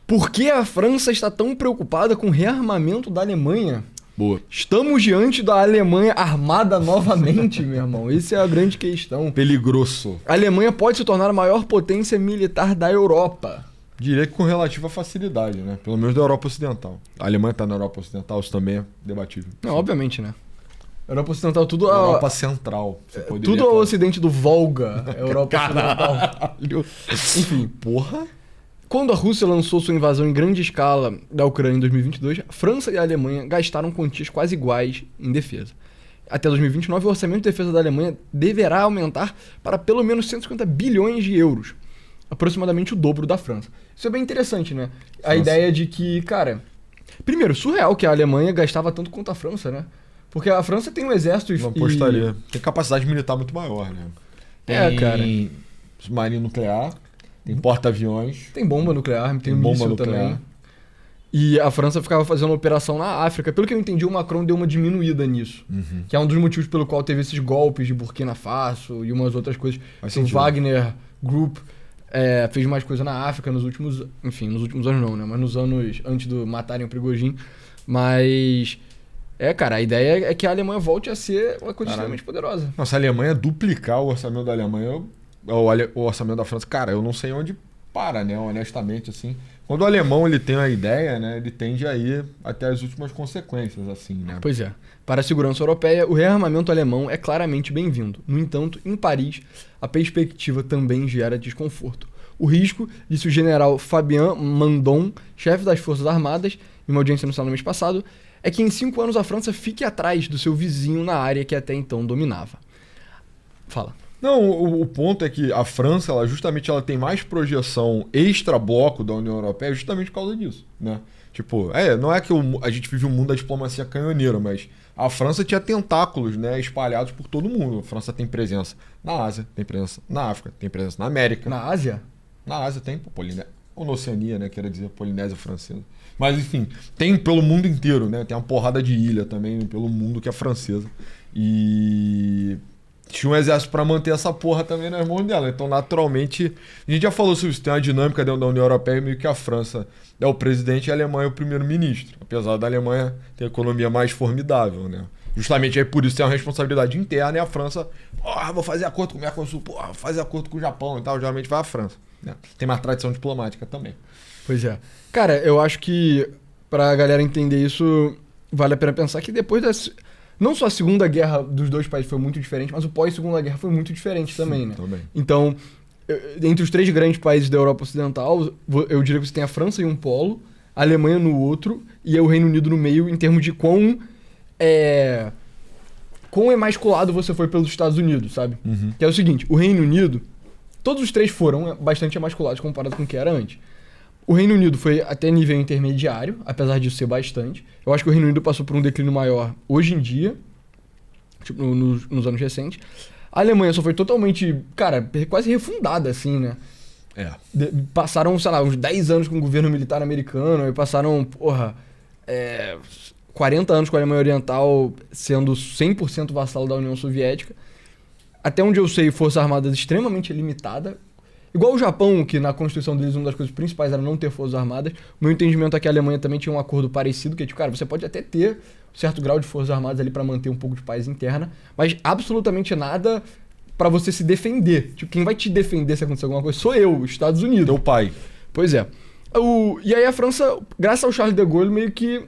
Por que a França está tão preocupada com o rearmamento da Alemanha? Boa. Estamos diante da Alemanha armada novamente, meu irmão. Essa é a grande questão. Peligroso. A Alemanha pode se tornar a maior potência militar da Europa. Diria que com relativa facilidade, né? Pelo menos da Europa Ocidental. A Alemanha tá na Europa Ocidental, isso também é debatível. Não, obviamente, né? Europa Ocidental, tudo Europa Central. tudo ao ocidente do Volga. Europa Ocidental. Enfim. Porra. Quando a Rússia lançou sua invasão em grande escala da Ucrânia em 2022, a França e a Alemanha gastaram quantias quase iguais em defesa. Até 2029, o orçamento de defesa da Alemanha deverá aumentar para pelo menos 150 bilhões de euros. Aproximadamente o dobro da França. Isso é bem interessante, né? A ideia de que, cara... Primeiro, surreal que a Alemanha gastava tanto quanto a França, né? Porque a França tem um exército Não apostaria. Tem capacidade militar muito maior, né? É, cara. Tem submarino nuclear, tem porta-aviões. Tem bomba nuclear, tem bomba míssil nuclear também. E a França ficava fazendo operação na África. Pelo que eu entendi, o Macron deu uma diminuída nisso. Que é um dos motivos pelo qual teve esses golpes de Burkina Faso e umas outras coisas. O Wagner Group fez mais coisa na África nos últimos... Enfim, nos últimos anos não, né? Mas nos anos antes de matarem o Prigozhin. Mas... cara, a ideia é que a Alemanha volte a ser uma coisa extremamente poderosa. Nossa, a Alemanha duplicar o orçamento da Alemanha, o orçamento da França, cara, eu não sei onde para, né? Honestamente, assim. Quando o alemão ele tem a ideia, né? Ele tende a ir até as últimas consequências, assim, né? Pois é. Para a segurança europeia, o rearmamento alemão é claramente bem-vindo. No entanto, em Paris, a perspectiva também gera desconforto. O risco, disse o general Fabien Mandon, chefe das Forças Armadas, em uma audiência no Senado no mês passado, é que em 5 anos a França fique atrás do seu vizinho na área que até então dominava. Fala. Não, o ponto é que a França, ela tem mais projeção extra-bloco da União Europeia justamente por causa disso, né? Tipo, não é que a gente vive um mundo da diplomacia canhoneira, mas a França tinha tentáculos, né, espalhados por todo mundo. A França tem presença na Ásia, tem presença na África, tem presença na América. Na Ásia? Na Ásia tem, ou na Oceania, né, quero dizer, Polinésia Francesa. Mas, enfim, tem pelo mundo inteiro, né? Tem uma porrada de ilha também pelo mundo que é francesa. E tinha um exército para manter essa porra também nas mãos dela. Então, naturalmente, a gente já falou sobre isso. Tem uma dinâmica dentro da União Europeia, meio que a França é o presidente e a Alemanha é o primeiro-ministro. Apesar da Alemanha ter a economia mais formidável, né? Justamente aí por isso tem uma responsabilidade interna e a França, vou fazer acordo com o Mercosul, vou fazer acordo com o Japão e tal. Geralmente vai a França, né? Tem mais tradição diplomática também. Pois é. Cara, eu acho que pra galera entender isso, vale a pena pensar que depois não só a Segunda Guerra dos dois países foi muito diferente, mas o pós-Segunda Guerra foi muito diferente também, né? Também. Então, entre os 3 grandes países da Europa Ocidental, eu diria que você tem a França em um polo, a Alemanha no outro e o Reino Unido no meio, em termos de quão emasculado você foi pelos Estados Unidos, sabe? Que é o seguinte, o Reino Unido, todos os 3 foram bastante emasculados comparado com o que era antes. O Reino Unido foi até nível intermediário, apesar disso ser bastante. Eu acho que o Reino Unido passou por um declínio maior hoje em dia, tipo, nos anos recentes. A Alemanha só foi totalmente, cara, quase refundada, assim, né? Passaram, sei lá, uns 10 anos com o governo militar americano, e passaram, 40 anos com a Alemanha Oriental sendo 100% vassalo da União Soviética. Até onde eu sei, Forças Armadas extremamente limitada. Igual o Japão, que na Constituição deles uma das coisas principais era não ter forças armadas. O meu entendimento é que a Alemanha também tinha um acordo parecido, que é tipo, cara, você pode até ter um certo grau de forças armadas ali pra manter um pouco de paz interna, mas absolutamente nada pra você se defender. Tipo, quem vai te defender se acontecer alguma coisa sou eu, os Estados Unidos. Teu pai. Pois é. E aí a França, graças ao Charles de Gaulle, meio que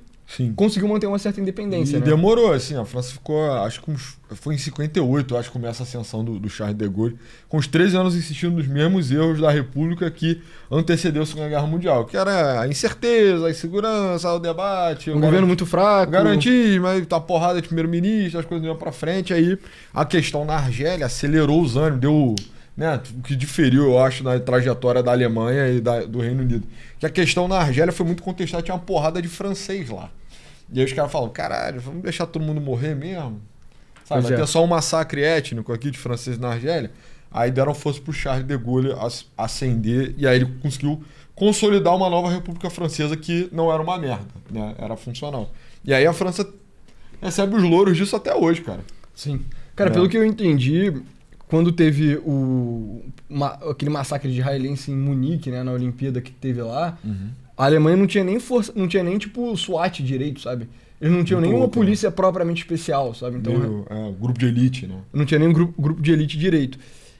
conseguiu manter uma certa independência, né? E demorou, assim, a França ficou, acho que foi em 58, acho que começa a ascensão do Charles de Gaulle, com os 13 anos insistindo nos mesmos erros da República que antecedeu a Segunda Guerra Mundial, que era a incerteza, a insegurança, o debate... Um governo muito fraco. Garantismo, aí tá porrada de primeiro-ministro, as coisas não iam pra frente, aí a questão na Argélia acelerou os ânimos, deu... Né, o que diferiu, eu acho, na trajetória da Alemanha e do Reino Unido. Que a questão na Argélia foi muito contestada, tinha uma porrada de francês lá. E aí os caras falam, caralho, vamos deixar todo mundo morrer mesmo? Sabe, vai ter só um massacre étnico aqui de franceses na Argélia. Aí deram força pro Charles de Gaulle ascender, e aí ele conseguiu consolidar uma nova República Francesa que não era uma merda, né? Era funcional. E aí a França recebe os louros disso até hoje, cara. Sim. Cara, pelo que eu entendi... Quando teve aquele massacre de israelense em Munique, né, na Olimpíada que teve lá, A Alemanha não tinha nem força, não tinha nem, tipo, SWAT direito, sabe? Eles não tinham nenhuma polícia propriamente especial, sabe? Então, grupo de elite, né? Não tinha nem grupo de elite direito.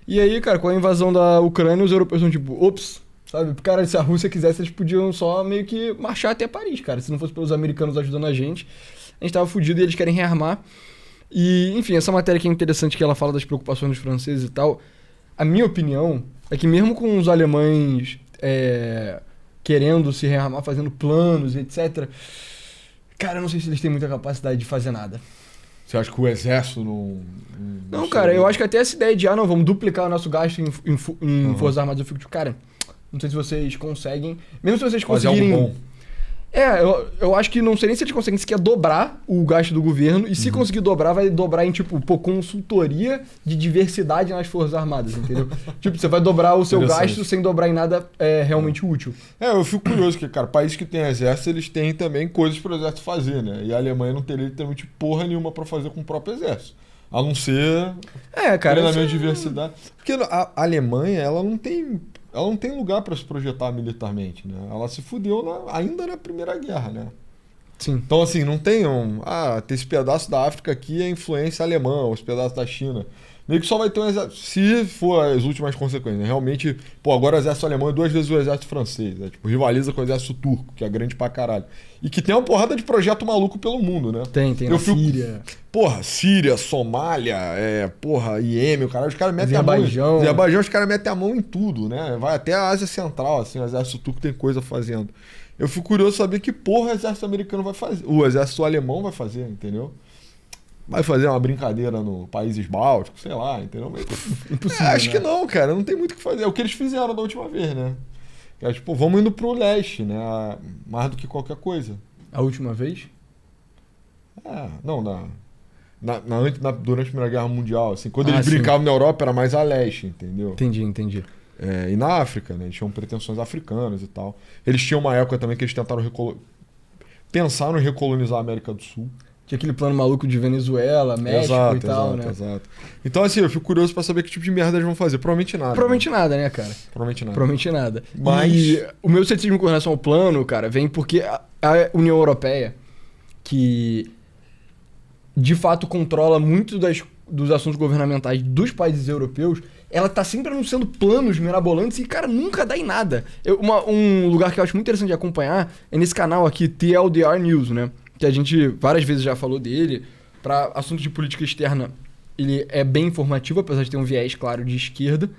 E aí, cara, com a invasão da Ucrânia, os europeus são tipo, ops, sabe? Cara, se a Rússia quisesse, eles podiam só meio que marchar até Paris, cara. Se não fosse pelos americanos ajudando a gente tava fudido e eles querem rearmar. E, enfim, essa matéria que é interessante, que ela fala das preocupações dos franceses e tal. A minha opinião é que mesmo com os alemães querendo se rearmar, fazendo planos, etc., cara, eu não sei se eles têm muita capacidade de fazer nada. Você acha que o exército não... Não, cara, eu acho que até essa ideia de, não, vamos duplicar o nosso gasto em Forças Armadas, eu fico tipo, cara, não sei se vocês conseguem... Mesmo se vocês conseguirem... Fazer algo bom. Eu acho que não sei nem se eles conseguem sequer dobrar o gasto do governo, e se conseguir dobrar, vai dobrar em, tipo, consultoria de diversidade nas Forças Armadas, entendeu? Tipo, você vai dobrar o seu gasto sem dobrar em nada realmente útil. Eu fico curioso, porque, cara, países que têm exército, eles têm também coisas pro exército fazer, né? E a Alemanha não teria literalmente porra nenhuma pra fazer com o próprio exército. A não ser treinamento de diversidade. Porque a Alemanha, ela não tem lugar para se projetar militarmente, né? Ela se fudeu ainda na Primeira Guerra, né? Sim. Então, assim, não tem tem esse pedaço da África aqui, é influência alemã, esse pedaço da China. Meio que só vai ter um exército, se for as últimas consequências, né? Realmente, agora o exército alemão é 2 vezes o exército francês, né? Tipo, rivaliza com o exército turco, que é grande pra caralho. E que tem uma porrada de projeto maluco pelo mundo, né? Tem na Síria. Síria, Somália, Iêmen, o cara, os caras metem Azerbaijão. a mão. Azerbaijão, os caras metem a mão em tudo, né? Vai até a Ásia Central, assim, o exército turco tem coisa fazendo. Eu fico curioso saber que porra o exército americano vai fazer, o exército alemão vai fazer, entendeu? Vai fazer uma brincadeira no Países Bálticos, sei lá, entendeu? Mas, impossível, acho né? que não, cara, não tem muito o que fazer. É o que eles fizeram da última vez, né? Tipo, vamos indo pro leste, né? Mais do que qualquer coisa. A última vez? Não, durante a Primeira Guerra Mundial, assim, quando eles brincavam na Europa era mais a leste, entendeu? Entendi. E na África, né? Eles tinham pretensões africanas e tal. Eles tinham uma época também que eles tentaram pensaram em recolonizar a América do Sul. Tinha aquele plano maluco de Venezuela, México e tal, né? Exato. Então, assim, eu fico curioso pra saber que tipo de merda eles vão fazer. Provavelmente nada. Provavelmente nada, né, cara? Provavelmente nada. Mas... E o meu ceticismo com relação ao plano, cara, vem porque a União Europeia, que de fato controla muito dos assuntos governamentais dos países europeus, ela tá sempre anunciando planos mirabolantes e, cara, nunca dá em nada. Um lugar que eu acho muito interessante de acompanhar é nesse canal aqui, TLDR News, né? Que a gente várias vezes já falou dele. Para assuntos de política externa, ele é bem informativo, apesar de ter um viés, claro, de esquerda.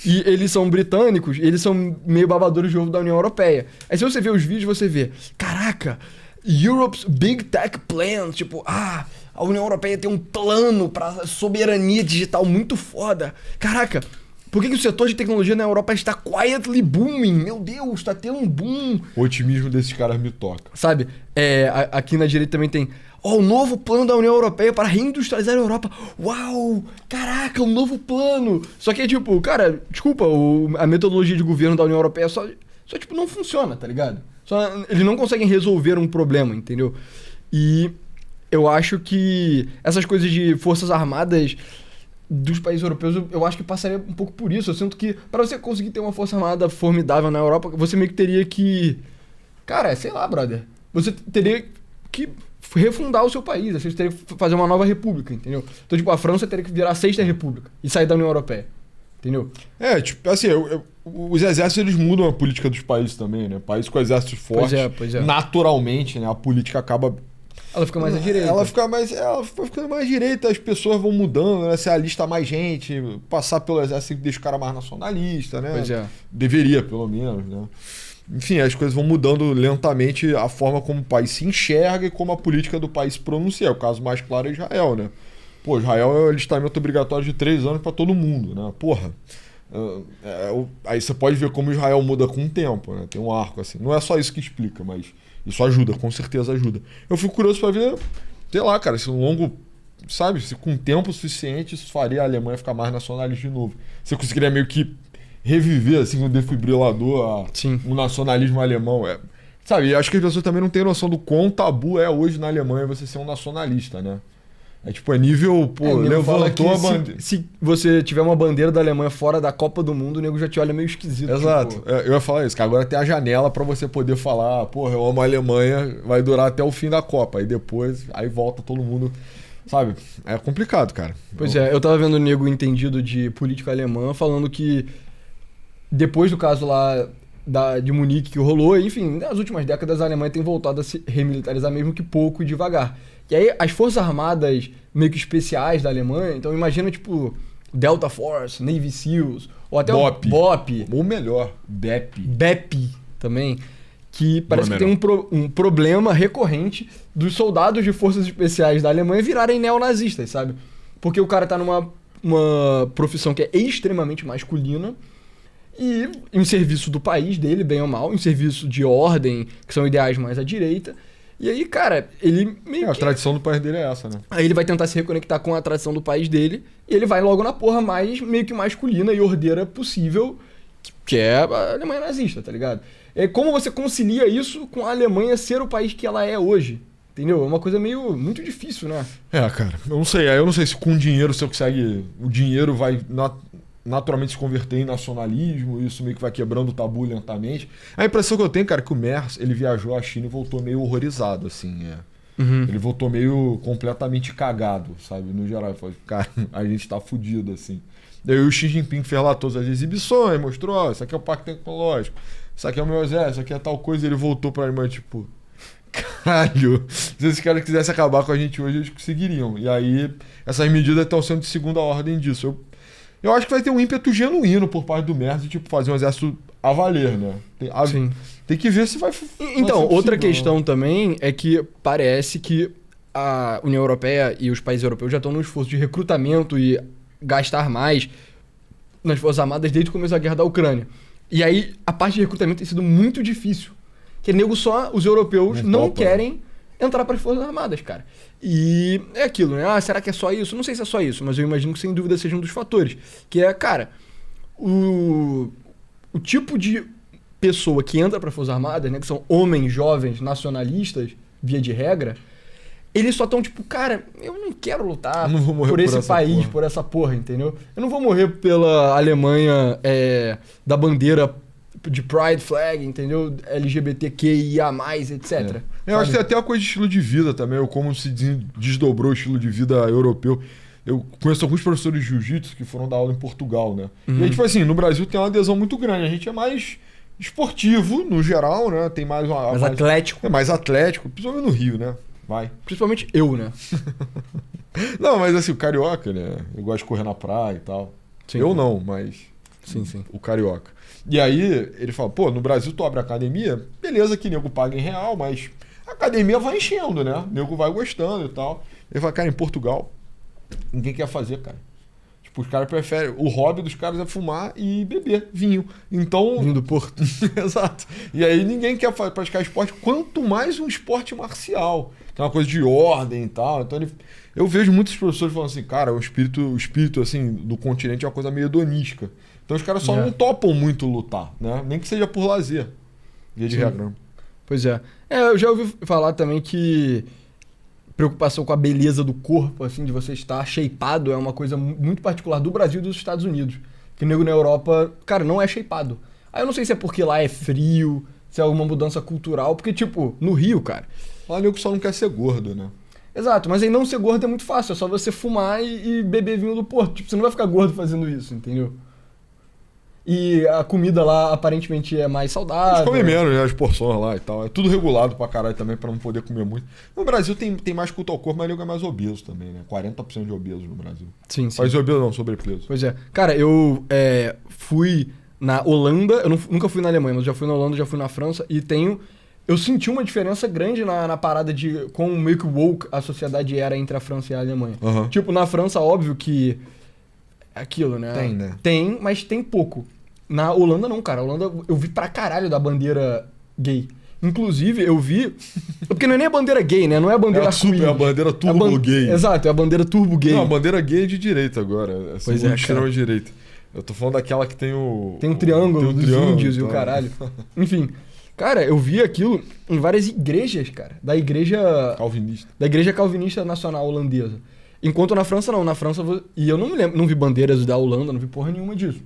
E eles são britânicos, eles são meio babadores de ovo da União Europeia. Aí se você vê os vídeos, você vê, caraca, Europe's Big Tech Plan, tipo, a União Europeia tem um plano para soberania digital muito foda. Caraca, por que o setor de tecnologia na Europa está quietly booming? Meu Deus, está tendo um boom. O otimismo desses caras me toca. Sabe, aqui na direita também tem... o novo plano da União Europeia para reindustrializar a Europa. Uau! Caraca, um novo plano! Só que, tipo, cara, desculpa, a metodologia de governo da União Europeia só tipo, não funciona, tá ligado? Eles não conseguem resolver um problema, entendeu? E eu acho que essas coisas de forças armadas dos países europeus, eu acho que passaria um pouco por isso. Eu sinto que para você conseguir ter uma força armada formidável na Europa, você meio que teria que... Cara, sei lá, brother. Você teria que refundar o seu país. Você teria que fazer uma nova república, entendeu? Então, tipo, a França teria que virar a 6ª república e sair da União Europeia, entendeu? Tipo, assim, os exércitos, eles mudam a política dos países também, né? Países com exércitos fortes, pois é. Naturalmente, né? A política acaba... Ela fica mais à direita. Ela fica ficando mais à direita, as pessoas vão mudando, né? Se alista mais gente, passar pelo exército deixa o cara mais nacionalista, né? Pois é. Deveria, pelo menos, né? Enfim, as coisas vão mudando lentamente a forma como o país se enxerga e como a política do país se pronuncia. O caso mais claro é Israel, né? Pô, Israel é o alistamento obrigatório de 3 anos para todo mundo, né? Porra. Aí você pode ver como Israel muda com o tempo, né? Tem um arco assim. Não é só isso que explica, mas isso ajuda, com certeza ajuda. Eu fico curioso para ver, sei lá, cara, se se com tempo suficiente isso faria a Alemanha ficar mais nacionalista de novo. Você conseguiria meio que reviver, assim, um defibrilador, um nacionalismo alemão. Sabe, acho que as pessoas também não têm noção do quão tabu é hoje na Alemanha você ser um nacionalista, né? É tipo, é nível, pô, nego fala que levantou a bandeira. se você tiver uma bandeira da Alemanha fora da Copa do Mundo, o nego já te olha meio esquisito. Exato. Tipo... Eu ia falar isso, que agora tem a janela pra você poder falar, porra, eu amo a Alemanha, vai durar até o fim da Copa. Aí depois, aí volta todo mundo, sabe? É complicado, cara. Pois é, eu tava vendo o nego entendido de política alemã falando que depois do caso lá de Munique que rolou, enfim, nas últimas décadas a Alemanha tem voltado a se remilitarizar mesmo que pouco e devagar. E aí as forças armadas meio que especiais da Alemanha, então imagina tipo Delta Force, Navy SEALs, ou até BOP. o BOP. Ou melhor, BEP. BEP também, que parece que tem um problema recorrente dos soldados de forças especiais da Alemanha virarem neonazistas, sabe? Porque o cara tá numa profissão que é extremamente masculina e em serviço do país dele, bem ou mal, em serviço de ordem, que são ideais mais à direita. E aí, cara, ele meio A tradição do país dele é essa, né? Aí ele vai tentar se reconectar com a tradição do país dele e ele vai logo na porra meio que masculina e ordeira possível, que é a Alemanha nazista, tá ligado? É como você concilia isso com a Alemanha ser o país que ela é hoje, entendeu? É uma coisa muito difícil, né? É, cara, eu não sei se com dinheiro você consegue, o dinheiro vai naturalmente se converter em nacionalismo, isso meio que vai quebrando o tabu lentamente. A impressão que eu tenho, cara, é que o Merz, ele viajou à China e voltou meio horrorizado, assim, Ele voltou meio completamente cagado, sabe? No geral, ele falou, cara, a gente tá fudido, assim. Daí o Xi Jinping fez lá todas as exibições, mostrou, ó, isso aqui é o Pacto Tecnológico, isso aqui é o meu exército, isso aqui é tal coisa, e ele voltou pra Alemanha, tipo, caralho, se esses caras quisessem acabar com a gente hoje, eles conseguiriam. E aí, essas medidas estão sendo de segunda ordem disso. Eu acho que vai ter um ímpeto genuíno por parte do Merz de tipo, fazer um exército a valer, né? Tem que ver se vai. Então, outra questão também é que parece que a União Europeia e os países europeus já estão no esforço de recrutamento e gastar mais nas Forças Armadas desde o começo da guerra da Ucrânia. E aí, a parte de recrutamento tem sido muito difícil. Porque nego só, os europeus não querem entrar para as Forças Armadas, cara. E é aquilo, né? Ah, será que é só isso? Não sei se é só isso, mas eu imagino que sem dúvida seja um dos fatores. Que é, cara, o tipo de pessoa que entra para as Forças Armadas, né? Que são homens jovens nacionalistas, via de regra, eles só estão tipo, cara, eu não quero lutar por esse país, por essa porra, entendeu? Eu não vou morrer pela Alemanha da bandeira de Pride Flag, entendeu? LGBTQIA+, etc. Eu acho que tem até uma coisa de estilo de vida também, ou como se desdobrou o estilo de vida europeu. Eu conheço alguns professores de jiu-jitsu que foram dar aula em Portugal, né? E aí, tipo assim, no Brasil tem uma adesão muito grande. A gente é mais esportivo, no geral, né? Tem mais atlético. É mais atlético, principalmente no Rio, né? Vai. Principalmente eu, né? Não, mas assim, o carioca, né? Eu gosto de correr na praia e tal. Sim, eu não, mas... Sim. O carioca. E aí, ele fala, pô, no Brasil tu abre a academia, beleza que nego paga em real, mas a academia vai enchendo, né? O nego vai gostando e tal. Ele fala, cara, em Portugal, ninguém quer fazer, cara. Tipo, os caras preferem... O hobby dos caras é fumar e beber vinho. Então... Vinho do Porto. Exato. E aí ninguém quer praticar esporte, quanto mais um esporte marcial, que é uma coisa de ordem e tal. Então eu vejo muitos professores falando assim, cara, o espírito assim, do continente é uma coisa meio hedonística. Então os caras só não topam muito lutar, né? Nem que seja por lazer. Via de regra. Pois é. Eu já ouvi falar também que preocupação com a beleza do corpo, assim, de você estar shapeado, é uma coisa muito particular do Brasil e dos Estados Unidos. Que o nego na Europa, cara, não é shapeado. Aí eu não sei se é porque lá é frio, se é alguma mudança cultural, porque, tipo, no Rio, cara... Lá o nego só não quer ser gordo, né? Exato, mas aí não ser gordo é muito fácil, é só você fumar e beber vinho do Porto. Tipo, você não vai ficar gordo fazendo isso, entendeu? E a comida lá aparentemente é mais saudável. Eles comem menos, né? As porções lá e tal. É tudo regulado pra caralho também, pra não poder comer muito. No Brasil tem mais culto ao corpo, mas o nego é mais obeso também, né? 40% de obesos no Brasil. Sim. Mas obeso não, sobrepeso. Pois é. Cara, eu fui na Holanda, eu nunca fui na Alemanha, mas já fui na Holanda, já fui na França, e eu senti uma diferença grande na parada de como meio que woke a sociedade era entre a França e a Alemanha. Uhum. Tipo, na França, óbvio que aquilo, né? Tem, né? Tem, mas tem pouco. Na Holanda não, cara. A Holanda eu vi pra caralho da bandeira gay. Inclusive, eu vi... Porque não é nem a bandeira gay, né? Não é a bandeira queer. É a bandeira turbo gay. Exato, é a bandeira turbo gay. Não, a bandeira gay é de direita agora. Pois é, extrema direita. Eu tô falando daquela que tem o... Tem um triângulo dos índios e o caralho. Enfim... Cara, eu vi aquilo em várias igrejas, cara. Da igreja... Calvinista. Da igreja calvinista nacional holandesa. Enquanto na França, não. Na França, e eu não me lembro, não vi bandeiras da Holanda, não vi porra nenhuma disso.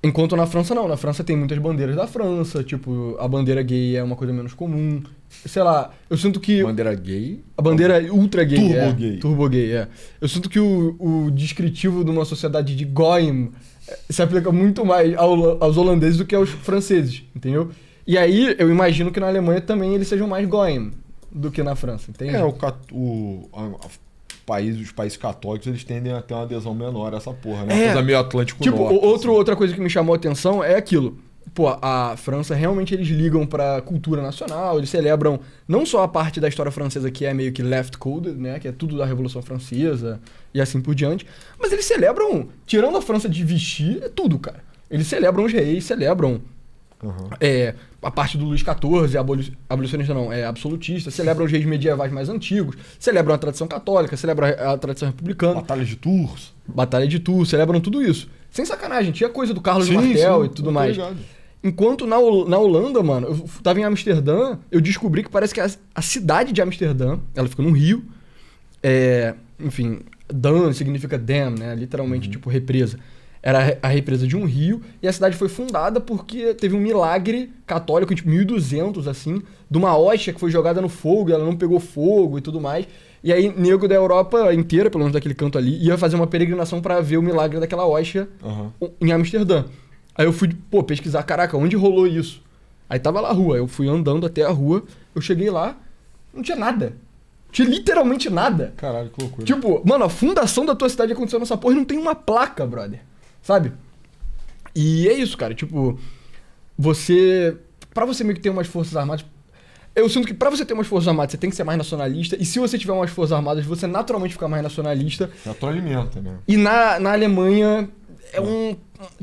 Enquanto na França, não. Na França tem muitas bandeiras da França, tipo, a bandeira gay é uma coisa menos comum. Sei lá, eu sinto que... Bandeira gay? A bandeira ultra gay. Turbo gay. Turbo gay, é. Eu sinto que o descritivo de uma sociedade de Goyim se aplica muito mais aos holandeses do que aos franceses, entendeu? E aí, eu imagino que na Alemanha também eles sejam mais Goyim do que na França, entende? Os países católicos, eles tendem a ter uma adesão menor a essa porra, né? Uma coisa meio Atlântico tipo, Norte. outra coisa que me chamou a atenção é aquilo. Pô, a França, realmente eles ligam pra cultura nacional, eles celebram não só a parte da história francesa que é meio que left-coded, né? Que é tudo da Revolução Francesa e assim por diante. Mas eles celebram, tirando a França de vestir, é tudo, cara. Eles celebram os reis, celebram a parte do Luís XIV, abolicionista não, absolutista, celebram os reis medievais mais antigos, celebram a tradição católica, celebram a tradição republicana. Batalha de Tours, celebram tudo isso. Sem sacanagem, tinha coisa do Carlos Martel e tudo mais. Ligado. Enquanto na Holanda, mano, eu tava em Amsterdã, eu descobri que parece que a cidade de Amsterdã, ela fica no Rio, enfim, Dan significa dam, né, literalmente tipo represa. Era a represa de um rio, e a cidade foi fundada porque teve um milagre católico, tipo 1200, assim, de uma hóstia que foi jogada no fogo, e ela não pegou fogo e tudo mais. E aí, nego da Europa inteira, pelo menos daquele canto ali, ia fazer uma peregrinação pra ver o milagre daquela hóstia em Amsterdã. Aí eu fui, pesquisar, caraca, onde rolou isso? Aí tava lá a rua, eu fui andando até a rua, eu cheguei lá, não tinha nada. Tinha literalmente nada. Caralho, que loucura. Tipo, mano, a fundação da tua cidade aconteceu nessa porra e não tem uma placa, brother. Sabe? E é isso, cara. Tipo, pra você meio que ter umas forças armadas... Eu sinto que pra você ter umas forças armadas, você tem que ser mais nacionalista. E se você tiver umas forças armadas, você naturalmente fica mais nacionalista. Retroalimenta, né? E na Alemanha,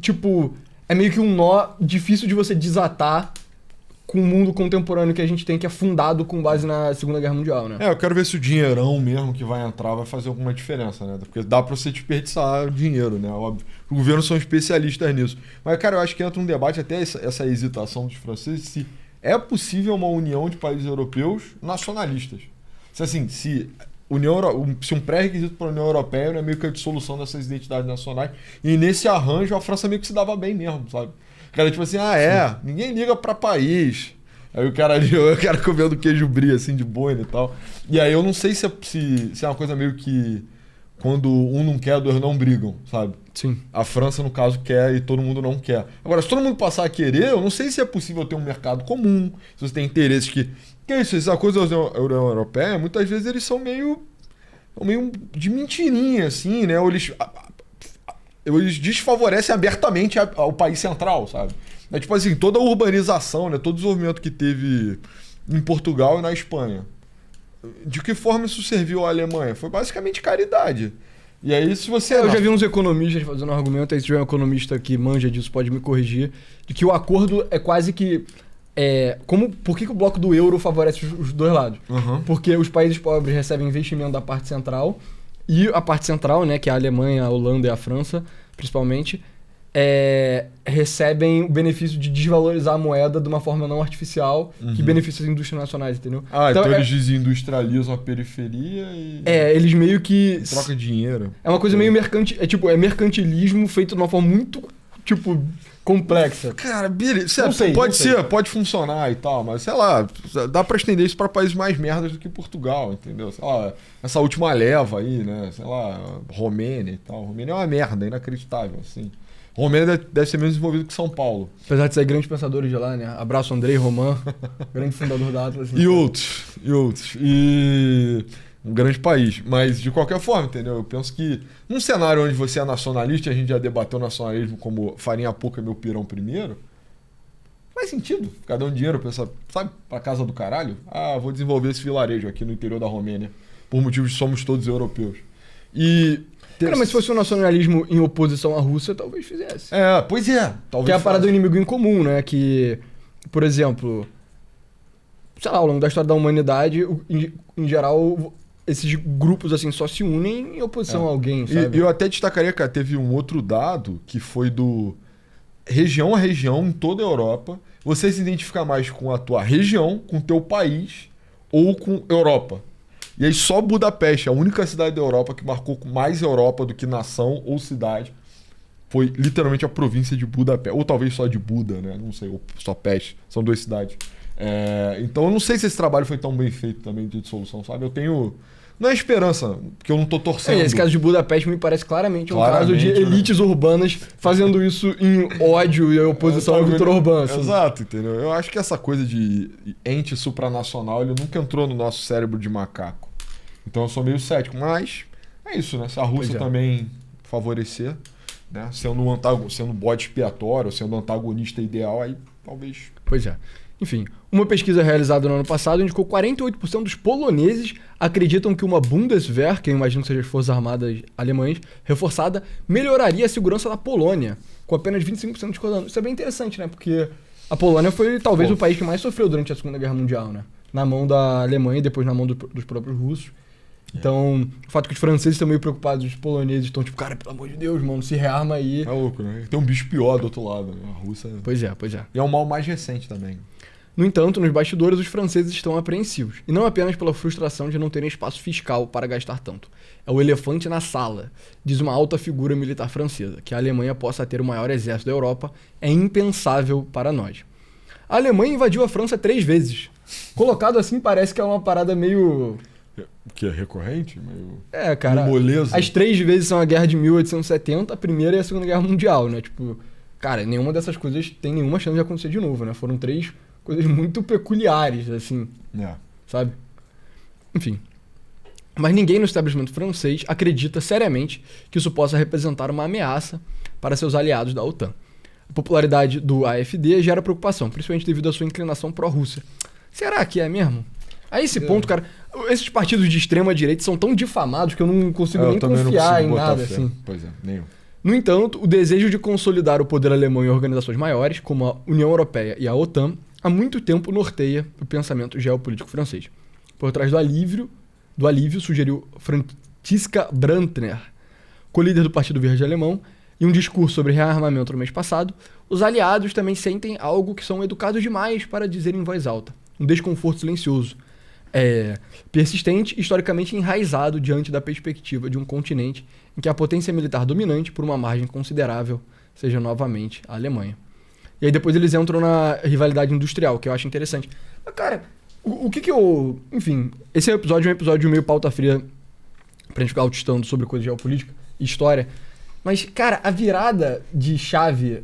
tipo... É meio que um nó difícil de você desatar com o mundo contemporâneo que a gente tem, que é fundado com base na Segunda Guerra Mundial, né? Eu quero ver se o dinheirão mesmo que vai entrar vai fazer alguma diferença, né? Porque dá pra você desperdiçar o dinheiro, né? Óbvio. Os governos são especialistas nisso. Mas, cara, eu acho que entra um debate, até essa hesitação dos franceses, se é possível uma união de países europeus nacionalistas. Se um pré-requisito para a União Europeia é meio que a dissolução dessas identidades nacionais. E nesse arranjo, a França meio que se dava bem mesmo, sabe? O cara, tipo assim, ninguém liga pra país. Aí o cara comendo queijo brie, assim, de boina e tal. E aí eu não sei se é uma coisa meio que... Quando um não quer, dois não brigam, sabe? Sim. A França, no caso, quer e todo mundo não quer. Agora, se todo mundo passar a querer, eu não sei se é possível ter um mercado comum, se você tem interesses que... Que é isso? Essa coisa da União Europeia, muitas vezes eles são meio de mentirinha, assim, né? Ou eles desfavorecem abertamente ao país central, sabe? É tipo assim, toda a urbanização, né? Todo o desenvolvimento que teve em Portugal e na Espanha. De que forma isso serviu à Alemanha? Foi basicamente caridade. E aí, se você... Eu já vi uns economistas fazendo um argumento, aí se tiver um economista que manja disso pode me corrigir, de que o acordo é quase que... Por que o bloco do euro favorece os dois lados? Porque os países pobres recebem investimento da parte central, e a parte central, né, que é a Alemanha, a Holanda e a França, principalmente, recebem o benefício de desvalorizar a moeda de uma forma não artificial, que beneficia as indústrias nacionais, entendeu? Então eles desindustrializam a periferia e... eles meio que... Troca dinheiro. É uma coisa meio mercantilismo feito de uma forma muito, complexa. Cara, beleza. Não sei. Pode funcionar e tal, mas sei lá, dá pra estender isso pra países mais merdas do que Portugal, entendeu? Sei lá, essa última leva aí, né? Sei lá, Romênia e tal. Romênia é uma merda, inacreditável, assim. Romênia deve ser menos desenvolvido que São Paulo. Apesar de ser grandes pensadores de lá, né? Abraço Andrei Roman, grande fundador da Atlas. E outros. E um grande país. Mas, de qualquer forma, entendeu? Eu penso que num cenário onde você é nacionalista, a gente já debateu nacionalismo como farinha pouca meu pirão primeiro, faz sentido ficar dando dinheiro pra essa, sabe, pra casa do caralho. Vou desenvolver esse vilarejo aqui no interior da Romênia, por motivos de somos todos europeus. Cara, mas se fosse um nacionalismo em oposição à Rússia, talvez fizesse. Pois é. Talvez que é a parada do inimigo em comum, né? Que, por exemplo, sei lá, ao longo da história da humanidade, em geral, esses grupos assim só se unem em oposição a alguém, sabe? E eu até destacaria, cara, teve um outro dado que foi do região a região em toda a Europa. Você se identifica mais com a tua região, com o teu país ou com Europa. E aí só Budapeste, a única cidade da Europa que marcou com mais Europa do que nação ou cidade, foi literalmente a província de Budapeste. Ou talvez só de Buda, né? Não sei, ou só Peste. São 2 cidades. Então eu não sei se esse trabalho foi tão bem feito também de dissolução, sabe? Eu tenho... Não é esperança, porque eu não tô torcendo. Esse caso de Budapeste me parece claramente um caso de elites urbanas fazendo isso em ódio e oposição ao Viktor Orbán. Assim. Exato, entendeu? Eu acho que essa coisa de ente supranacional, ele nunca entrou no nosso cérebro de macaco. Então eu sou meio cético, mas é isso, né? Se a Rússia também favorecer, né? Sendo um bode expiatório, sendo um antagonista ideal, aí talvez... Pois é. Enfim, uma pesquisa realizada no ano passado indicou que 48% dos poloneses acreditam que uma Bundeswehr, que eu imagino que seja as Forças Armadas alemãs, reforçada, melhoraria a segurança da Polônia, com apenas 25% discordando. Isso é bem interessante, né? Porque a Polônia foi talvez o país que mais sofreu durante a Segunda Guerra Mundial, né? Na mão da Alemanha e depois na mão dos próprios russos. Então, o fato que os franceses estão meio preocupados, os poloneses estão tipo, cara, pelo amor de Deus, mano, se rearma aí. É louco, né? Tem um bicho pior do outro lado, né? A Rússia... Pois é. E é um mal mais recente também. No entanto, nos bastidores, os franceses estão apreensivos. E não apenas pela frustração de não terem espaço fiscal para gastar tanto. É o elefante na sala, diz uma alta figura militar francesa. Que a Alemanha possa ter o maior exército da Europa é impensável para nós. A Alemanha invadiu a França 3 vezes. Colocado assim, parece que é uma parada meio... Que é recorrente? Meio... cara. Moleza. As 3 vezes são a Guerra de 1870, a Primeira e a Segunda Guerra Mundial, né? Tipo, cara, nenhuma dessas coisas tem nenhuma chance de acontecer de novo, né? Foram 3... coisas muito peculiares, assim, sabe? Enfim. Mas ninguém no establishment francês acredita seriamente que isso possa representar uma ameaça para seus aliados da OTAN. A popularidade do AfD gera preocupação, principalmente devido à sua inclinação pró-Rússia. Será que é mesmo? A esse ponto, cara, esses partidos de extrema direita são tão difamados que eu não consigo nem confiar em nada, assim. Pois é, nenhum. No entanto, o desejo de consolidar o poder alemão em organizações maiores, como a União Europeia e a OTAN, há muito tempo norteia o pensamento geopolítico francês. Por trás do alívio sugeriu Franziska Brandner, co-líder do Partido Verde Alemão, em um discurso sobre rearmamento no mês passado. Os aliados também sentem algo que são educados demais para dizer em voz alta. Um desconforto silencioso. Persistente e historicamente enraizado diante da perspectiva de um continente em que a potência militar dominante, por uma margem considerável, seja novamente a Alemanha. E aí depois eles entram na rivalidade industrial, que eu acho interessante. Mas, cara, o que eu... Enfim, esse episódio é um episódio meio pauta fria pra gente ficar autistando sobre coisa de geopolítica e história. Mas, cara, a virada de chave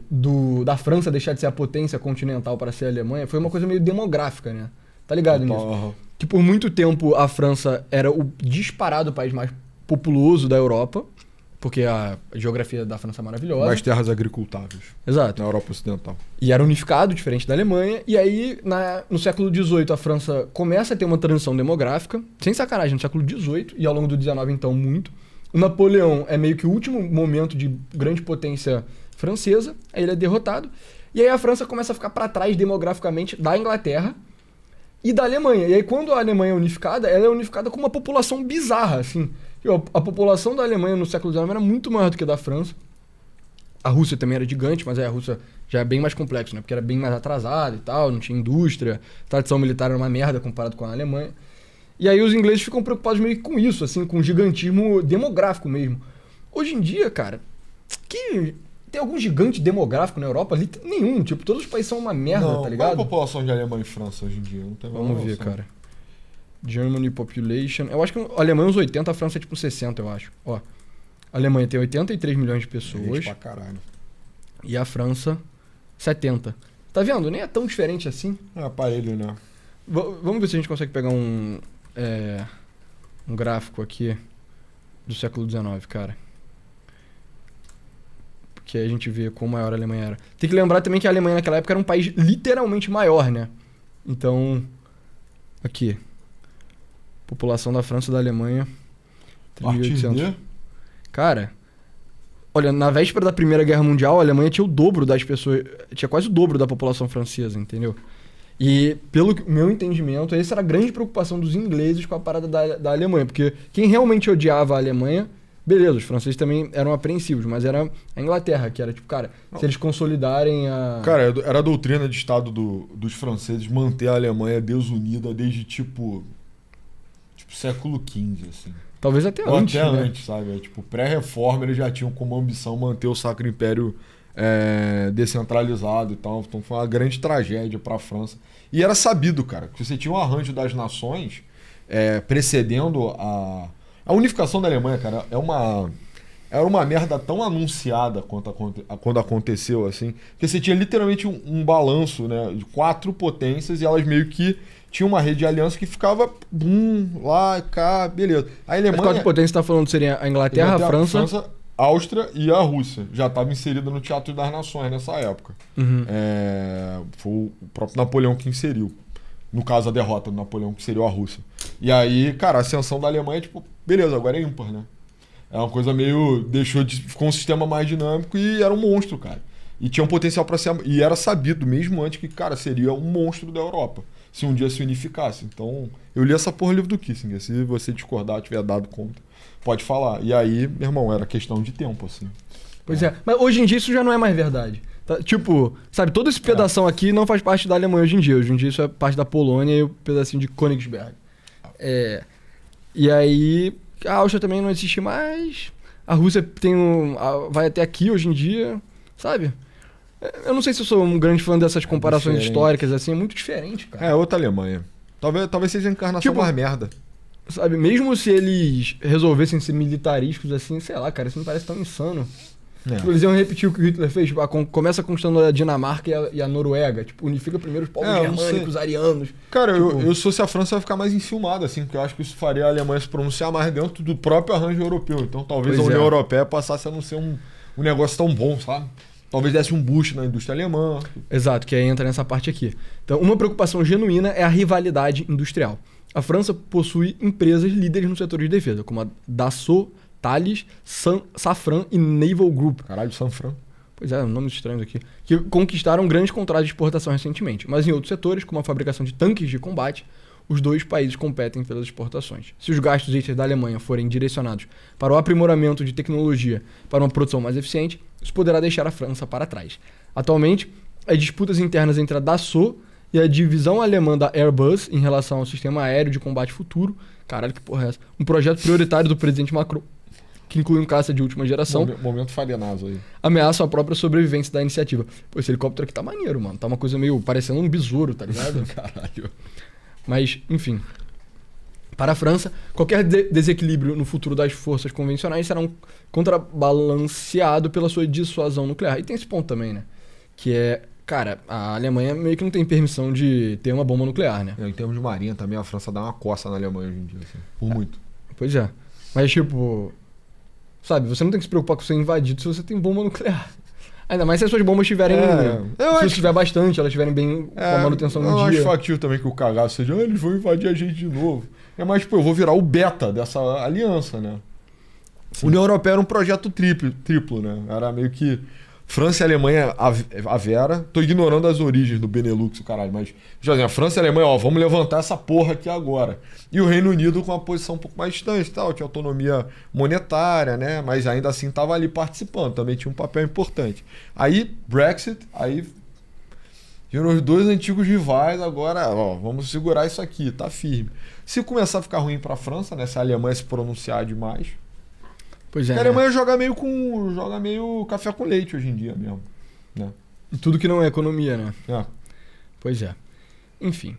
da França deixar de ser a potência continental para ser a Alemanha foi uma coisa meio demográfica, né? Tá ligado nisso? Que por muito tempo a França era o disparado país mais populoso da Europa, porque a geografia da França é maravilhosa. Mais terras agricultáveis. Exato. Na Europa Ocidental. E era unificado, diferente da Alemanha. E aí, no século XVIII, a França começa a ter uma transição demográfica, sem sacanagem, no século XVIII, e ao longo do XIX, então, muito. O Napoleão é meio que o último momento de grande potência francesa, aí ele é derrotado. E aí a França começa a ficar para trás demograficamente da Inglaterra e da Alemanha. E aí quando a Alemanha é unificada, ela é unificada com uma população bizarra, assim. A população da Alemanha no século XIX era muito maior do que a da França. A Rússia também era gigante, mas a Rússia já é bem mais complexo, né? Porque era bem mais atrasada e tal, não tinha indústria, a tradição militar era uma merda comparado com a Alemanha. E aí os ingleses ficam preocupados meio que com isso, assim, com o gigantismo demográfico mesmo. Hoje em dia, cara, tem algum gigante demográfico na Europa? Nenhum, tipo, todos os países são uma merda, tá ligado? Qual é a população de Alemanha e França hoje em dia? Não tem. Vamos ver, cara. Germany population. Eu acho que a Alemanha é uns 80, a França é tipo 60, eu acho. Ó, a Alemanha tem 83 milhões de pessoas. Gente pra caralho. E a França, 70. Tá vendo? Nem é tão diferente assim. É aparelho, né? Vamos ver se a gente consegue pegar um gráfico aqui do século XIX, cara. Porque aí a gente vê quão maior a Alemanha era. Tem que lembrar também que a Alemanha naquela época era um país literalmente maior, né? Então, aqui. População da França e da Alemanha. 3.800. Cara, olha, na véspera da Primeira Guerra Mundial, a Alemanha tinha o dobro das pessoas... Tinha quase o dobro da população francesa, entendeu? E, pelo meu entendimento, essa era a grande preocupação dos ingleses com a parada da Alemanha. Porque quem realmente odiava a Alemanha... Beleza, os franceses também eram apreensivos, mas era a Inglaterra, que era tipo, cara, se eles consolidarem a... Cara, era a doutrina de Estado dos franceses manter a Alemanha desunida desde, tipo século XV, assim. Talvez até Ou antes, até né? antes, sabe? Tipo, pré-reforma eles já tinham como ambição manter o Sacro Império descentralizado e tal. Então foi uma grande tragédia para a França. E era sabido, cara, que você tinha um arranjo das nações precedendo a unificação da Alemanha, cara. Era uma merda tão anunciada quando aconteceu, assim, que você tinha literalmente um balanço, né, de 4 potências e elas meio que tinham uma rede de aliança que ficava lá, cá, beleza. A As Alemanha, 4 potências que você tá falando seria a Inglaterra, a França... Áustria e a Rússia. Já estava inserida no Teatro das Nações nessa época. Uhum. Foi o próprio Napoleão que inseriu. No caso, a derrota do Napoleão que inseriu a Rússia. E aí, cara, a ascensão da Alemanha, tipo, beleza, agora é ímpar, né? É uma coisa meio... Ficou um sistema mais dinâmico e era um monstro, cara. E tinha um potencial para ser... E era sabido, mesmo antes, que, cara, seria um monstro da Europa. Se um dia se unificasse. Então, eu li essa porra no livro do Kissinger. Se você discordar, tiver dado conta, pode falar. E aí, meu irmão, era questão de tempo, assim. Pois é. Mas hoje em dia isso já não é mais verdade. Tá? Tipo, sabe, todo esse pedação aqui não faz parte da Alemanha hoje em dia. Hoje em dia isso é parte da Polônia e o pedacinho de Königsberg. E aí, a Áustria também não existe mais. A Rússia vai até aqui hoje em dia, sabe? Eu não sei se eu sou um grande fã dessas comparações históricas, assim, é muito diferente, cara. É outra Alemanha. Talvez seja a encarnação mais merda. Sabe, mesmo se eles resolvessem ser militarísticos, assim, sei lá, cara, isso me parece tão insano. Tipo, eles iam repetir o que o Hitler fez, tipo, começa conquistando a Dinamarca e a Noruega, tipo, unifica primeiro os povos germânicos, arianos. Cara, tipo... eu sou se a França vai ficar mais enciumada, assim, porque eu acho que isso faria a Alemanha se pronunciar mais dentro do próprio arranjo europeu. Então talvez a União Europeia passasse a não ser um negócio tão bom, sabe? Talvez desse um boost na indústria alemã. Exato, que aí entra nessa parte aqui. Então, uma preocupação genuína é a rivalidade industrial. A França possui empresas líderes no setor de defesa, como a Dassault, Thales, Safran e Naval Group. Caralho, Safran. Pois é, nomes estranhos aqui. Que conquistaram grandes contratos de exportação recentemente. Mas em outros setores, como a fabricação de tanques de combate, os dois países competem pelas exportações. Se os gastos extras da Alemanha forem direcionados para o aprimoramento de tecnologia para uma produção mais eficiente, isso poderá deixar a França para trás. Atualmente, as disputas internas entre a Dassault e a divisão alemã da Airbus em relação ao sistema aéreo de combate futuro, caralho, que porra é essa? Um projeto prioritário do presidente Macron, que inclui um caça de última geração. Momento Farenaso aí. Ameaça a própria sobrevivência da iniciativa. Pô, esse helicóptero aqui tá maneiro, mano. Tá uma coisa meio parecendo um besouro, tá ligado? Caralho. Mas, enfim. Para a França, qualquer desequilíbrio no futuro das forças convencionais será contrabalanceado pela sua dissuasão nuclear. E tem esse ponto também, né? Que é, cara, a Alemanha meio que não tem permissão de ter uma bomba nuclear, né? Em termos de marinha também, a França dá uma coça na Alemanha hoje em dia, assim. Por muito. Pois é. Mas, tipo... Sabe, você não tem que se preocupar com ser invadido se você tem bomba nuclear. Ainda mais se as suas bombas estiverem... Se você tiver bastante, elas estiverem bem com a manutenção no dia. Eu acho factível também que o cagaço seja, eles vão invadir a gente de novo. É mais, tipo, eu vou virar o beta dessa aliança, né? Sim. União Europeia era um projeto triplo, né? Era meio que França e Alemanha a Vera. Tô ignorando as origens do Benelux, o caralho, mas já assim, a França e a Alemanha, ó, vamos levantar essa porra aqui agora. E o Reino Unido com uma posição um pouco mais distante, tal, tinha autonomia monetária, né? Mas ainda assim tava ali participando, também tinha um papel importante. Aí Brexit, aí viram os dois antigos rivais, agora, ó, vamos segurar isso aqui, tá firme. Se começar a ficar ruim pra França, né? Se a Alemanha se pronunciar demais. Pois é. A Alemanha joga meio café com leite hoje em dia mesmo, né? E tudo que não é economia, né? Pois é. Enfim.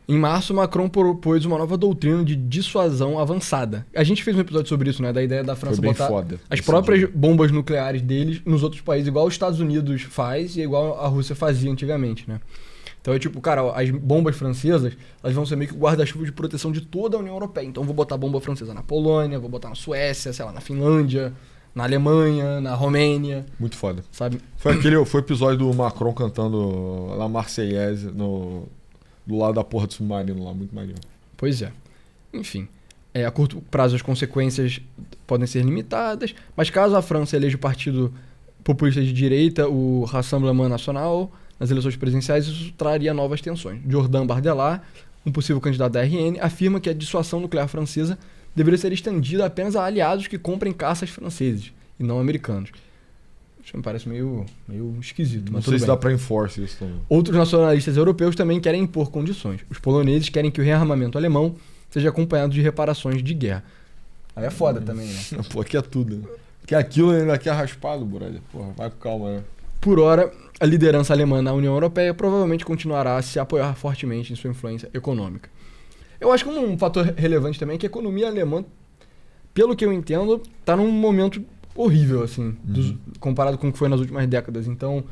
Em março, Macron propôs uma nova doutrina de dissuasão avançada. A gente fez um episódio sobre isso, né? Da ideia da França botar as próprias bombas nucleares deles nos outros países, igual os Estados Unidos faz e igual a Rússia fazia antigamente, né? Então é tipo, cara, as bombas francesas, elas vão ser meio que guarda-chuva de proteção de toda a União Europeia. Então eu vou botar bomba francesa na Polônia, vou botar na Suécia, sei lá, na Finlândia, na Alemanha, na Romênia. Muito foda. Sabe? Foi o episódio do Macron cantando La Marseillaise do lado da porra do submarino lá, muito maneiro. Pois é. Enfim. A curto prazo as consequências podem ser limitadas, mas caso a França eleja o partido populista de direita, o Rassemblement National, nas eleições presidenciais, isso traria novas tensões. Jordan Bardella, um possível candidato da RN, afirma que a dissuasão nuclear francesa deveria ser estendida apenas a aliados que comprem caças franceses e não americanos. Isso me parece meio esquisito. Não mas sei se bem. dá pra enforce isso também. Outros nacionalistas europeus também querem impor condições. Os poloneses querem que o rearmamento alemão seja acompanhado de reparações de guerra. Aí é foda também, né? Pô, aqui é tudo, né? Que aquilo ainda aqui é raspado, brother. Porra, vai com calma, né? Por hora, a liderança alemã na União Europeia provavelmente continuará a se apoiar fortemente em sua influência econômica. Eu acho que um fator relevante também é que a economia alemã, pelo que eu entendo, tá num momento horrível, assim, comparado com o que foi nas últimas décadas. Então,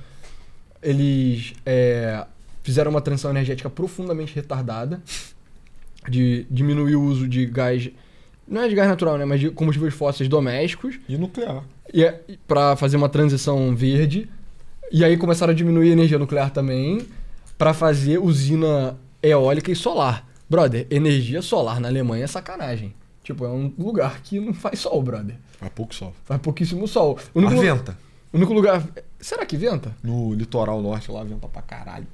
eles fizeram uma transição energética profundamente retardada, de diminuir o uso de gás, não é de gás natural, né, mas de combustíveis fósseis domésticos. E nuclear. Para fazer uma transição verde. E aí começaram a diminuir a energia nuclear também para fazer usina eólica e solar. Brother, energia solar na Alemanha é sacanagem. Tipo, é um lugar que não faz sol, brother. Faz pouco sol. Faz pouquíssimo sol. Mas venta. O único lugar... Será que venta? No litoral norte lá venta pra caralho.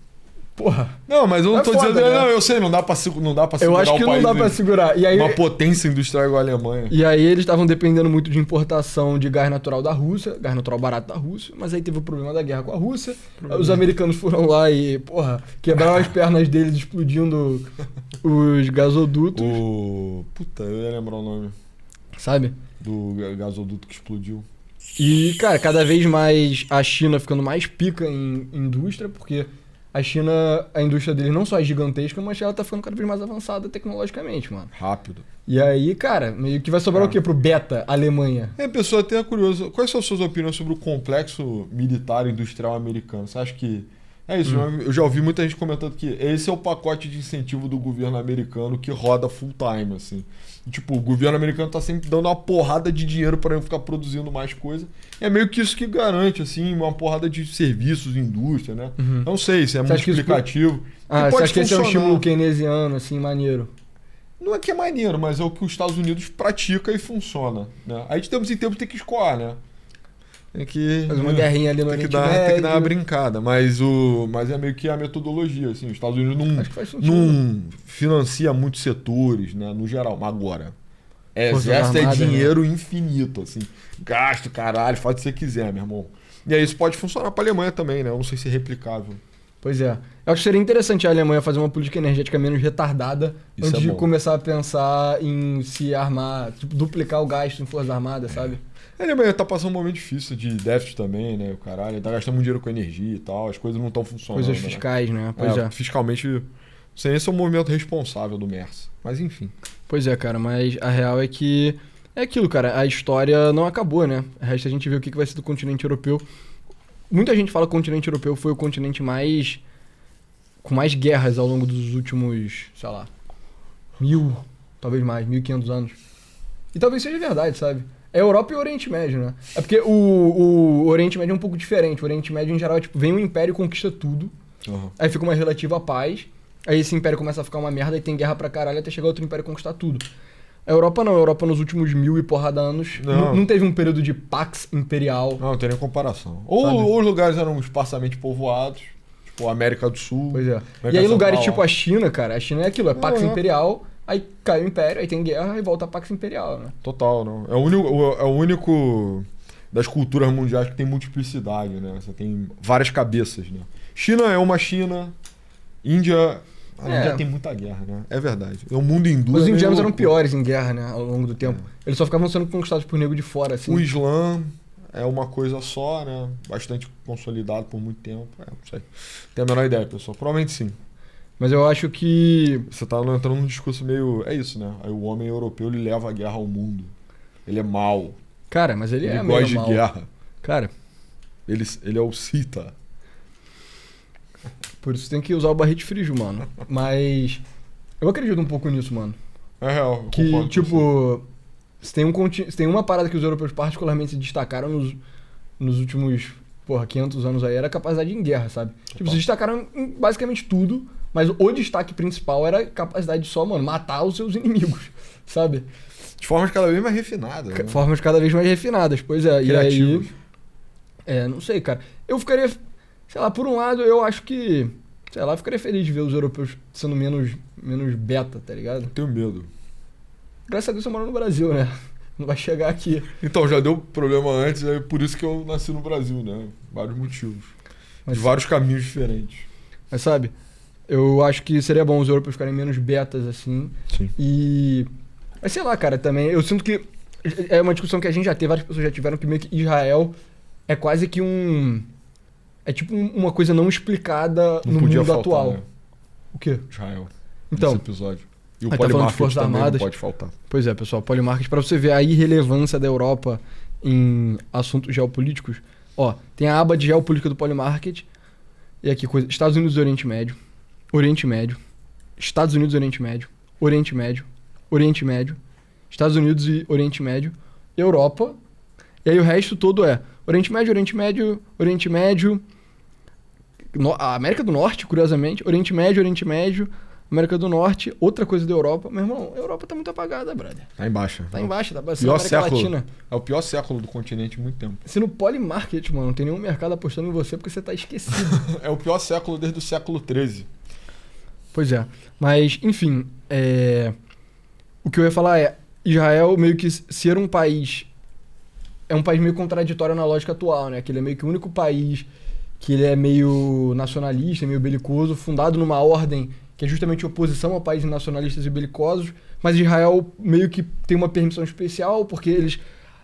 Porra. Não, mas eu não tô foda, dizendo... né? Não, eu sei, não dá pra segurar o país. Eu acho que não dá pra segurar. E aí, uma potência industrial igual a Alemanha. E aí eles estavam dependendo muito de importação de gás natural da Rússia, gás natural barato da Rússia, mas aí teve o problema da guerra com a Rússia. Os americanos foram lá e, porra, quebraram as pernas deles explodindo os gasodutos. Puta, eu ia lembrar o nome. Sabe? Do gasoduto que explodiu. E, cara, cada vez mais a China ficando mais pica em indústria, porque a China, a indústria deles não só é gigantesca, mas ela tá ficando cada vez mais avançada tecnologicamente, mano. Rápido. E aí, cara, meio que vai sobrar o quê pro beta Alemanha? Pessoal, até é curioso. Quais são as suas opiniões sobre o complexo militar e industrial americano? Você acha que... É isso, eu já ouvi muita gente comentando que esse é o pacote de incentivo do governo americano que roda full time, assim. Tipo, o governo americano tá sempre dando uma porrada de dinheiro para ficar produzindo mais coisa. E é meio que isso que garante, assim, uma porrada de serviços, indústria, né? Não sei se é muito explicativo. Você acha que esse é um estímulo keynesiano, assim, maneiro? Não é que é maneiro, mas é o que os Estados Unidos pratica e funciona, né? Aí de tempos em tempos tem que escoar, né? Tem que... Faz uma guerrinha ali no Oriente Médio. Tem que dar uma brincada, mas é meio que a metodologia, assim. Os Estados Unidos não financia muitos setores, né? No geral. Mas agora, exército é dinheiro infinito, assim. Gasto, caralho, faz o que você quiser, meu irmão. E aí isso pode funcionar pra Alemanha também, né? Eu não sei se é replicável. Pois é. Eu acho que seria interessante a Alemanha fazer uma política energética menos retardada antes de começar a pensar em se armar, tipo, duplicar o gasto em Forças Armadas, sabe? A Alemanha tá passando um momento difícil de déficit também, né? O caralho, tá gastando muito dinheiro com energia e tal, as coisas não estão funcionando. Coisas fiscais, né? Pois é. Fiscalmente, sem esse é um movimento responsável do Merz. Mas enfim. Pois é, cara, mas a real é que é aquilo, cara, a história não acabou, né? Resta a gente ver o que vai ser do continente europeu. Muita gente fala que o continente europeu foi o continente com mais guerras ao longo dos últimos, sei lá, 1000, talvez mais, 1500 anos. E talvez seja verdade, sabe? É Europa e o Oriente Médio, né? É porque o Oriente Médio é um pouco diferente. O Oriente Médio, em geral, é tipo, vem um império e conquista tudo. Aí fica uma relativa paz. Aí esse império começa a ficar uma merda e tem guerra pra caralho até chegar outro império e conquistar tudo. A Europa não. A Europa nos últimos 1000 e porrada anos não teve um período de Pax Imperial. Não tem nem comparação. Ou os lugares eram esparsamente povoados, tipo a América do Sul. Pois é. E aí lugares tipo a China, cara. A China é aquilo, é Pax Imperial... Aí cai o Império, aí tem guerra e volta a Pax Imperial, né? Total, não. É o único das culturas mundiais que tem multiplicidade, né? Você tem várias cabeças, né? China é uma China, Índia... A Índia tem muita guerra, né? É verdade. É um mundo hindu. Os indianos eram piores em guerra, né? Ao longo do tempo. Eles só ficavam sendo conquistados por nego de fora, assim. O Islã é uma coisa só, né? Bastante consolidado por muito tempo. Não sei. Tenho a menor ideia, pessoal. Provavelmente sim. Mas eu acho que... Você tá entrando num discurso meio... É isso, né? Aí o homem europeu, ele leva a guerra ao mundo. Ele é mau. Cara, mas ele é meio gosta de mal. guerra. Cara... Ele é o Sita. Por isso tem que usar o barrete frígio, mano. Mas... Eu acredito um pouco nisso, mano. É real. Que, tipo... Se tem uma parada que os europeus particularmente se destacaram nos últimos... 500 anos aí, era a capacidade em guerra, sabe? Tipo, se destacaram em basicamente tudo... Mas o destaque principal era a capacidade de só, mano, matar os seus inimigos, sabe? De formas cada vez mais refinadas. Né? Formas cada vez mais refinadas, pois é. Criativos. E aí... não sei, cara. Eu ficaria... Sei lá, por um lado, eu acho que... Sei lá, eu ficaria feliz de ver os europeus sendo menos beta, tá ligado? Eu tenho medo. Graças a Deus eu moro no Brasil, né? Não vai chegar aqui. Então, já deu problema antes, é por isso que eu nasci no Brasil, né? Vários motivos. De vários caminhos diferentes. Mas sabe... Eu acho que seria bom os europeus ficarem menos betas, assim. Sim. Mas sei lá, cara, também. Eu sinto que é uma discussão que a gente já teve, várias pessoas já tiveram, que meio que Israel é quase que um. É tipo uma coisa não explicada Não no podia mundo faltar, atual. né? O quê? Israel. Então. Nesse episódio. E o Aí tá falando de Polymarket Forças também Armadas. não pode faltar. Pois é, pessoal, Polymarket, pra você ver a irrelevância da Europa em assuntos geopolíticos. Ó, tem a aba de geopolítica do Polymarket. E aqui, coisa. Estados Unidos e Oriente Médio. Oriente Médio. Estados Unidos e Oriente Médio. Oriente Médio. Oriente Médio. Estados Unidos e Oriente Médio. Europa. E aí o resto todo é Oriente Médio, Oriente Médio, Oriente Médio. A América do Norte, curiosamente. Oriente Médio, América do Norte. Outra coisa da Europa. Meu irmão, a Europa tá muito apagada, brother. Tá embaixo. Tá embaixo, tá passando Pior América século. Latina. É o pior século do continente em muito tempo. Se no Polymarket, mano, não tem nenhum mercado apostando em você porque você tá esquecido. É o pior século desde o século XIII. Pois é. Mas, enfim, o que eu ia falar é, Israel meio que ser um país... É um país meio contraditório na lógica atual, né? Que ele é meio que o único país que ele é meio nacionalista, meio belicoso, fundado numa ordem que é justamente oposição a países nacionalistas e belicosos, mas Israel meio que tem uma permissão especial, porque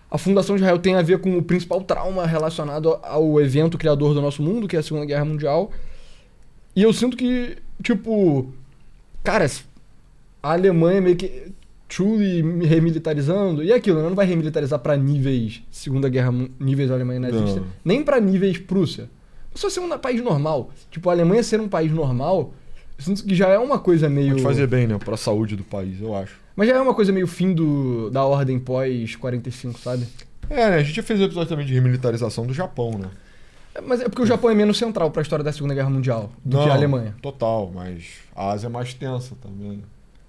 a fundação de Israel tem a ver com o principal trauma relacionado ao evento criador do nosso mundo, que é a Segunda Guerra Mundial. E eu sinto que, tipo, cara, a Alemanha meio que truly remilitarizando, e é aquilo, né? Não vai remilitarizar pra níveis Segunda Guerra, níveis Alemanha nazista, Não. nem pra níveis Prússia. Só ser um país normal. Tipo, a Alemanha ser um país normal, eu sinto que já é uma coisa meio... Pode fazer bem, né? Pra saúde do país, eu acho. Mas já é uma coisa meio fim da ordem pós-45, sabe? É, né? A gente já fez um episódio também de remilitarização do Japão, né? Mas é porque o Japão é menos central pra história da Segunda Guerra Mundial do que a Alemanha. Total, mas a Ásia é mais tensa também.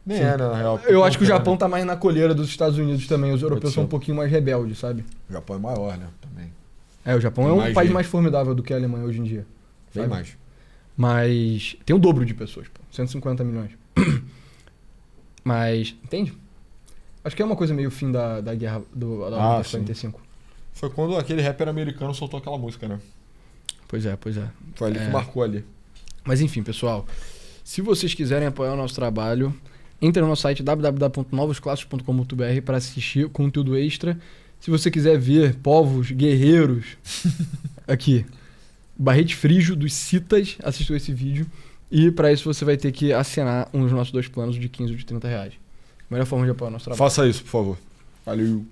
Nem Sim. é, né, na real. Eu acho que o Japão tá mais na coleira dos Estados Unidos também. Os europeus ser. são um pouquinho mais rebeldes, sabe? O Japão é maior, né? Também. O Japão Tem é um mais país gente. mais formidável do que a Alemanha hoje em dia. Bem sabe? mais. Mas tem o dobro de pessoas, pô. 150 milhões. Mas, entende? Acho que é uma coisa meio fim da guerra da ordem sim. 45. Foi quando aquele rapper americano soltou aquela música, né? Pois é. Foi ali que marcou ali. Mas enfim, pessoal. Se vocês quiserem apoiar o nosso trabalho, entre no nosso site www.novosclassos.com.br para assistir conteúdo extra. Se você quiser ver povos, guerreiros, aqui, Barrete Frígio dos Citas, assistiu esse vídeo. E para isso você vai ter que assinar um dos nossos 2 planos de 15 ou de 30 reais. Melhor forma de apoiar o nosso trabalho. Faça isso, por favor. Valeu.